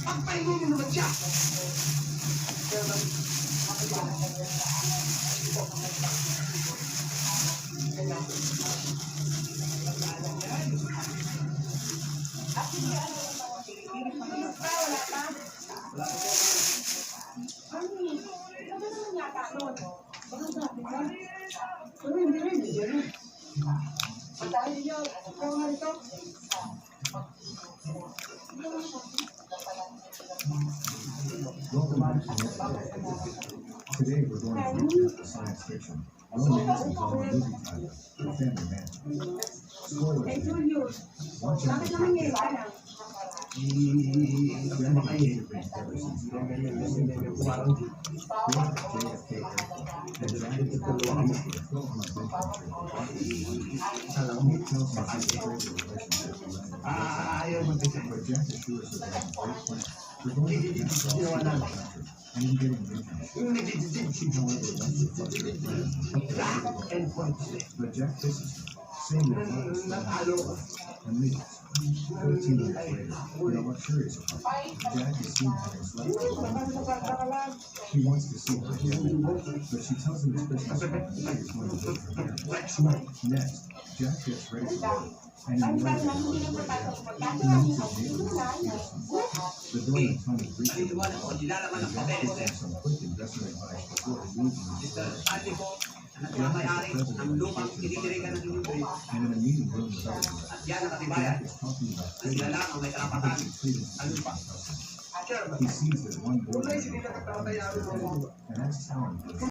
Pagpahingi naman siya. Today we're going to recap science fiction. Romance on movie title, The Family Man. Spoilers. Watch out for Ayaw mag-isip. but Jack assures her that great plan. We're going to get and in getting income. But Jack kisses her, saying that love is and leaves. 13 years later, in a luxurious apartment, Jack is seen having slept with her. He wants to see her again, but she tells him it's Christmas and she is going to visit her parents. Next, Jack gets ready for work, and in the way he meets his neighbor, the door and Tony greets him, and Jack gives him some quick investment advice before he leaves him to work. And in a meeting room with others, Jack is talking about he sees that one boy and asks how